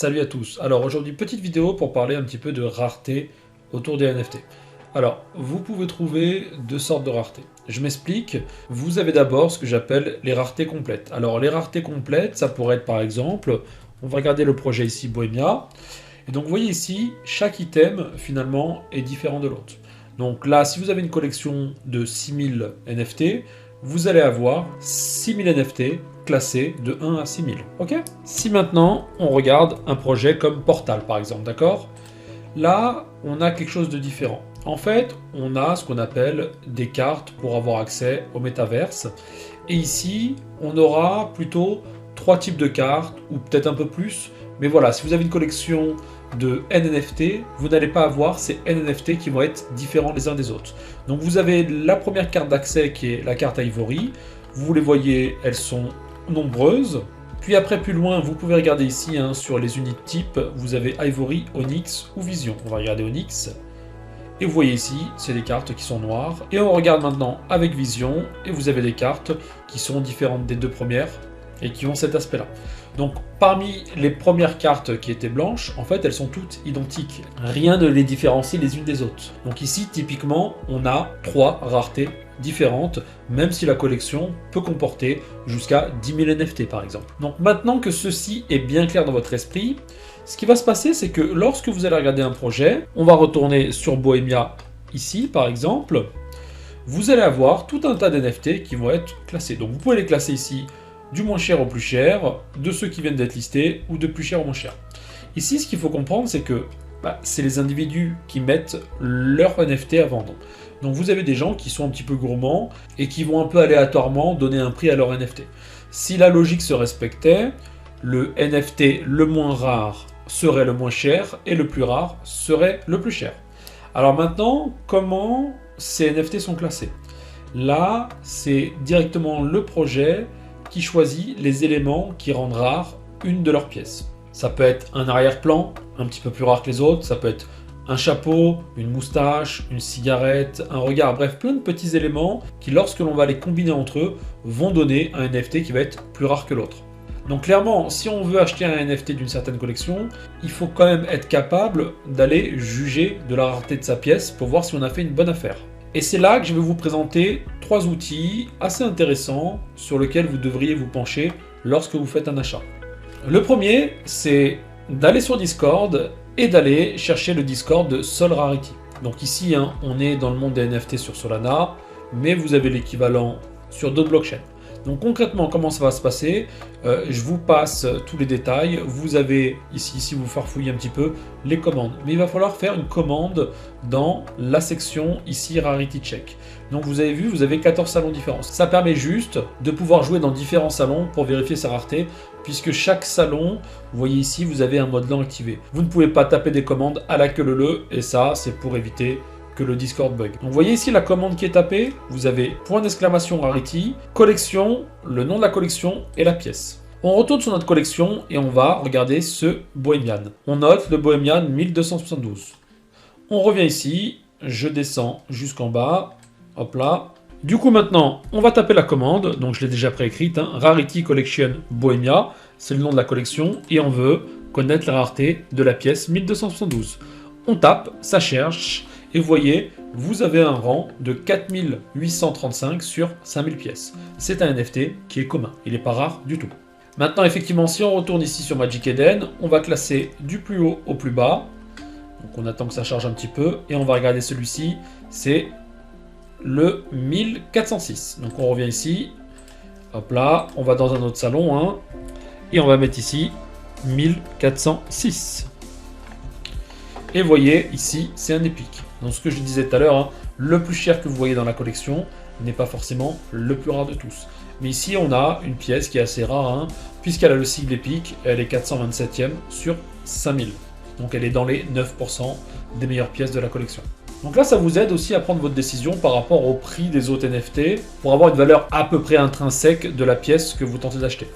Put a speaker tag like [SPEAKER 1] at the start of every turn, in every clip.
[SPEAKER 1] Salut à tous. Alors aujourd'hui, petite vidéo pour parler un petit peu de rareté autour des NFT. Alors, vous pouvez trouver deux sortes de raretés. Je m'explique. Vous avez d'abord ce que j'appelle les raretés complètes. Alors, les raretés complètes, ça pourrait être par exemple, on va regarder le projet ici, Bohemia. Et donc, vous voyez ici, chaque item, finalement, est différent de l'autre. Donc là, si vous avez une collection de 6000 NFT, vous allez avoir 6000 NFT classés de 1 à 6000. Ok? Si maintenant, on regarde un projet comme Portal, par exemple, d'accord? Là, on a quelque chose de différent. En fait, on a ce qu'on appelle des cartes pour avoir accès au métaverse. Et ici, on aura plutôt 3 types de cartes, ou peut-être un peu plus. Mais voilà, si vous avez une collection de NFT, vous n'allez pas avoir ces NFT qui vont être différents les uns des autres. Donc vous avez la première carte d'accès qui est la carte Ivory. Vous les voyez, elles sont nombreuses. Puis après, plus loin, vous pouvez regarder ici sur les unités types, vous avez Ivory, Onyx ou Vision. On va regarder Onyx. Et vous voyez ici, c'est des cartes qui sont noires. Et on regarde maintenant avec Vision, et vous avez des cartes qui sont différentes des deux premières, et qui ont cet aspect-là. Donc parmi les premières cartes qui étaient blanches, en fait elles sont toutes identiques. Rien ne les différencie les unes des autres. Donc ici typiquement on a 3 raretés différentes, même si la collection peut comporter jusqu'à 10 000 NFT par exemple. Donc maintenant que ceci est bien clair dans votre esprit, ce qui va se passer c'est que lorsque vous allez regarder un projet, on va retourner sur Bohemia ici par exemple, vous allez avoir tout un tas d'NFT qui vont être classés. Donc vous pouvez les classer ici du moins cher au plus cher, de ceux qui viennent d'être listés, ou de plus cher au moins cher. Ici, ce qu'il faut comprendre, c'est que c'est les individus qui mettent leur NFT à vendre. Donc vous avez des gens qui sont un petit peu gourmands, et qui vont un peu aléatoirement donner un prix à leur NFT. Si la logique se respectait, le NFT le moins rare serait le moins cher, et le plus rare serait le plus cher. Alors maintenant, comment ces NFT sont classés? Là, c'est directement le projet qui choisit les éléments qui rendent rare une de leurs pièces. Ça peut être un arrière-plan, un petit peu plus rare que les autres, ça peut être un chapeau, une moustache, une cigarette, un regard, bref, plein de petits éléments qui, lorsque l'on va les combiner entre eux, vont donner un NFT qui va être plus rare que l'autre. Donc clairement, si on veut acheter un NFT d'une certaine collection, il faut quand même être capable d'aller juger de la rareté de sa pièce pour voir si on a fait une bonne affaire. Et c'est là que je vais vous présenter 3 outils assez intéressants sur lesquels vous devriez vous pencher lorsque vous faites un achat. Le premier, c'est d'aller sur Discord et d'aller chercher le Discord de Sol Rarity. Donc ici, on est dans le monde des NFT sur Solana, mais vous avez l'équivalent sur d'autres blockchains. Donc concrètement, comment ça va se passer? Je vous passe tous les détails. Vous avez ici, si vous farfouillez un petit peu, les commandes. Mais il va falloir faire une commande dans la section ici Rarity Check. Donc vous avez vu, vous avez 14 salons différents. Ça permet juste de pouvoir jouer dans différents salons pour vérifier sa rareté, puisque chaque salon, vous voyez ici, vous avez un mode lent activé. Vous ne pouvez pas taper des commandes à la queue leu, et ça, c'est pour éviter que le Discord bug. Donc vous voyez ici la commande qui est tapée, vous avez point d'exclamation Rarity, collection, le nom de la collection et la pièce. On retourne sur notre collection et on va regarder ce Bohemian. On note le Bohemian 1272. On revient ici, je descends jusqu'en bas, hop là. Du coup maintenant, on va taper la commande, donc je l'ai déjà préécrite, Rarity Collection Bohemia, c'est le nom de la collection, et on veut connaître la rareté de la pièce 1272. On tape, ça cherche, et vous voyez, vous avez un rang de 4835 sur 5000 pièces. C'est un NFT qui est commun, il n'est pas rare du tout. Maintenant, effectivement, si on retourne ici sur Magic Eden, on va classer du plus haut au plus bas. Donc on attend que ça charge un petit peu, et on va regarder celui-ci, c'est le 1406. Donc on revient ici, hop là, on va dans un autre salon, et on va mettre ici 1406. Et vous voyez, ici, c'est un épique. Donc ce que je disais tout à l'heure, le plus cher que vous voyez dans la collection n'est pas forcément le plus rare de tous. Mais ici, on a une pièce qui est assez rare, puisqu'elle a le sigle épique, elle est 427e sur 5000. Donc elle est dans les 9% des meilleures pièces de la collection. Donc là, ça vous aide aussi à prendre votre décision par rapport au prix des autres NFT, pour avoir une valeur à peu près intrinsèque de la pièce que vous tentez d'acheter.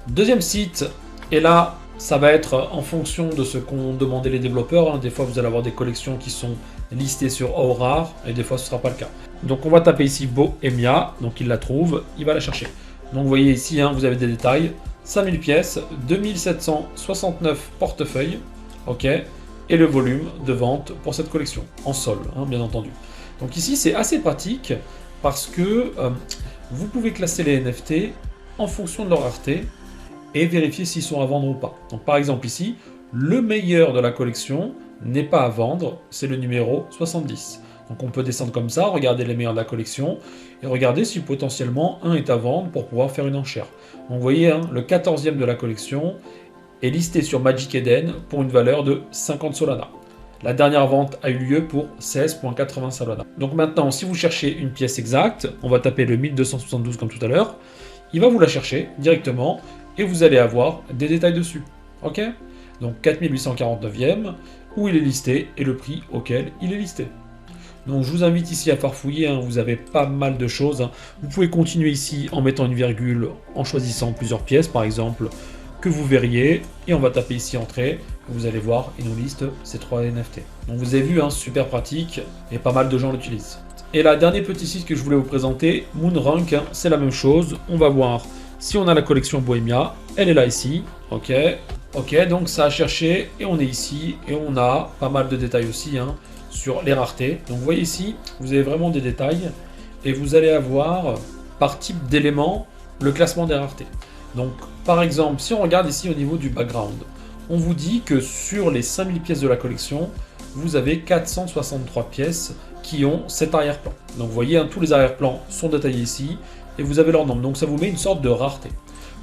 [SPEAKER 1] Deuxième site, et là, ça va être en fonction de ce qu'ont demandé les développeurs. Des fois, vous allez avoir des collections qui sont listées sur Rare, et des fois, ce ne sera pas le cas. Donc, on va taper ici Bohemia. Donc, il la trouve, il va la chercher. Donc, vous voyez ici, vous avez des détails. 5000 pièces, 2769 portefeuilles, ok, et le volume de vente pour cette collection, en sol, hein, bien entendu. Donc ici, c'est assez pratique parce que vous pouvez classer les NFT en fonction de leur rareté et vérifier s'ils sont à vendre ou pas. Donc par exemple ici, le meilleur de la collection n'est pas à vendre, c'est le numéro 70. Donc on peut descendre comme ça, regarder les meilleurs de la collection et regarder si potentiellement un est à vendre pour pouvoir faire une enchère. Donc vous voyez, hein, le 14e de la collection est listé sur Magic Eden pour une valeur de 50 Solana. La dernière vente a eu lieu pour 16,80 Solana. Donc maintenant, si vous cherchez une pièce exacte, on va taper le 1272 comme tout à l'heure, il va vous la chercher directement et vous allez avoir des détails dessus. Ok? Donc 4849e, où il est listé et le prix auquel il est listé. Donc je vous invite ici à farfouiller, hein, vous avez pas mal de choses. Hein. Vous pouvez continuer ici en mettant une virgule, en choisissant plusieurs pièces par exemple, que vous verriez, et on va taper ici entrée, vous allez voir, il nous liste ces 3 NFT. Donc vous avez vu, hein, super pratique, et pas mal de gens l'utilisent. Et là, dernier petit site que je voulais vous présenter, Moonrank, hein, c'est la même chose, on va voir si on a la collection Bohemia, elle est là ici, ok, donc ça a cherché, et on est ici, et on a pas mal de détails aussi, hein, sur les raretés. Donc vous voyez ici, vous avez vraiment des détails, et vous allez avoir, par type d'élément, le classement des raretés. Donc, par exemple, si on regarde ici au niveau du background, on vous dit que sur les 5000 pièces de la collection, vous avez 463 pièces qui ont cet arrière-plan. Donc, vous voyez, hein, tous les arrière-plans sont détaillés ici, et vous avez leur nombre. Donc, ça vous met une sorte de rareté.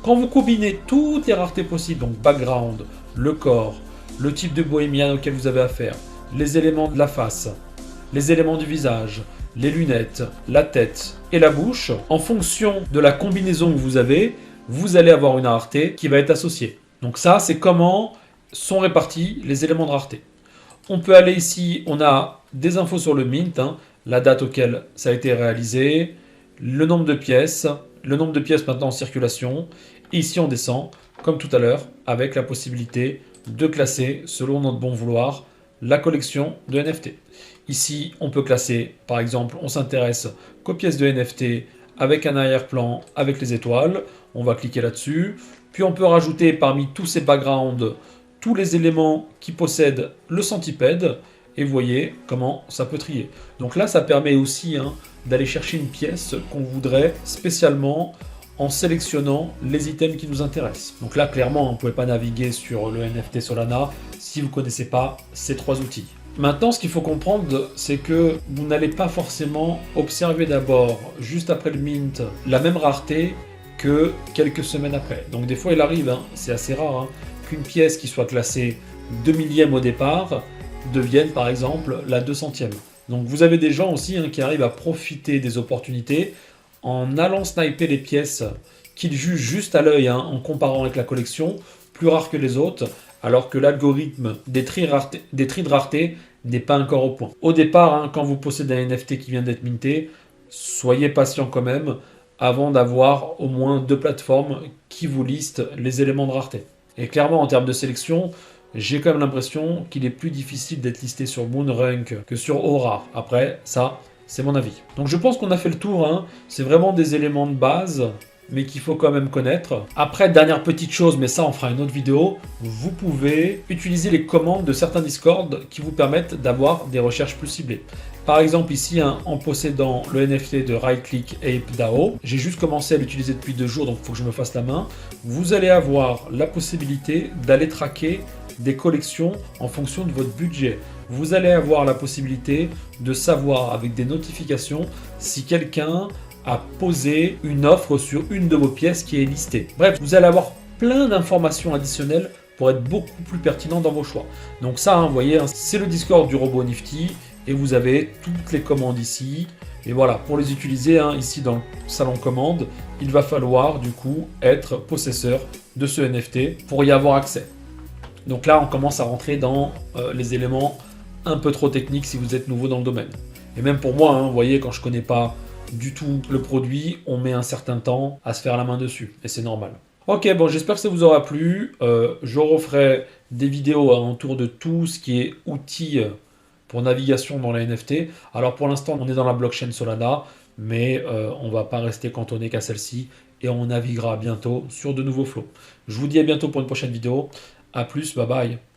[SPEAKER 1] Quand vous combinez toutes les raretés possibles, donc background, le corps, le type de bohémien auquel vous avez affaire, les éléments de la face, les éléments du visage, les lunettes, la tête et la bouche, en fonction de la combinaison que vous avez, vous allez avoir une rareté qui va être associée. Donc ça, c'est comment sont répartis les éléments de rareté. On peut aller ici, on a des infos sur le mint, hein, la date auquel ça a été réalisé, le nombre de pièces maintenant en circulation. Et ici, on descend, comme tout à l'heure, avec la possibilité de classer, selon notre bon vouloir, la collection de NFT. Ici, on peut classer, par exemple, on s'intéresse qu'aux pièces de NFT avec un arrière-plan, avec les étoiles. On va cliquer là-dessus. Puis on peut rajouter parmi tous ces backgrounds tous les éléments qui possèdent le centipède. Et vous voyez comment ça peut trier. Donc là, ça permet aussi, hein, d'aller chercher une pièce qu'on voudrait spécialement en sélectionnant les items qui nous intéressent. Donc là, clairement, on ne pouvait pas naviguer sur le NFT Solana si vous ne connaissez pas ces 3 outils. Maintenant, ce qu'il faut comprendre, c'est que vous n'allez pas forcément observer d'abord, juste après le mint, la même rareté que quelques semaines après. Donc des fois, il arrive, hein, c'est assez rare, hein, qu'une pièce qui soit classée 2 millième au départ devienne par exemple la 200e. Donc vous avez des gens aussi, hein, qui arrivent à profiter des opportunités en allant sniper les pièces qu'ils jugent juste à l'œil, hein, en comparant avec la collection, plus rares que les autres, alors que l'algorithme des tris de rareté n'est pas encore au point. Au départ, hein, quand vous possédez un NFT qui vient d'être minté, soyez patient quand même avant d'avoir au moins 2 plateformes qui vous listent les éléments de rareté. Et clairement, en termes de sélection, j'ai quand même l'impression qu'il est plus difficile d'être listé sur Moonrank que sur Aura. Après, ça, c'est mon avis. Donc je pense qu'on a fait le tour, hein. C'est vraiment des éléments de base, mais qu'il faut quand même connaître. Après, dernière petite chose, mais ça on fera une autre vidéo, vous pouvez utiliser les commandes de certains Discord qui vous permettent d'avoir des recherches plus ciblées. Par exemple ici, hein, en possédant le NFT de RightClick Ape DAO, j'ai juste commencé à l'utiliser depuis 2 jours, donc il faut que je me fasse la main. Vous allez avoir la possibilité d'aller traquer des collections en fonction de votre budget. Vous allez avoir la possibilité de savoir avec des notifications si quelqu'un a posé une offre sur une de vos pièces qui est listée. Bref, vous allez avoir plein d'informations additionnelles pour être beaucoup plus pertinent dans vos choix. Donc ça, hein, vous voyez, hein, c'est le Discord du robot Nifty et vous avez toutes les commandes ici. Et voilà, pour les utiliser, hein, ici dans le salon commande, il va falloir du coup être possesseur de ce NFT pour y avoir accès. Donc là, on commence à rentrer dans les éléments un peu trop techniques si vous êtes nouveau dans le domaine. Et même pour moi, hein, vous voyez, quand je ne connais pas du tout le produit, on met un certain temps à se faire la main dessus. Et c'est normal. Ok, bon, j'espère que ça vous aura plu. Je referai des vidéos autour de tout ce qui est outils pour navigation dans la NFT. Alors pour l'instant, on est dans la blockchain Solana, mais on ne va pas rester cantonné qu'à celle-ci. et on naviguera bientôt sur de nouveaux flots. Je vous dis à bientôt pour une prochaine vidéo. A plus, bye bye.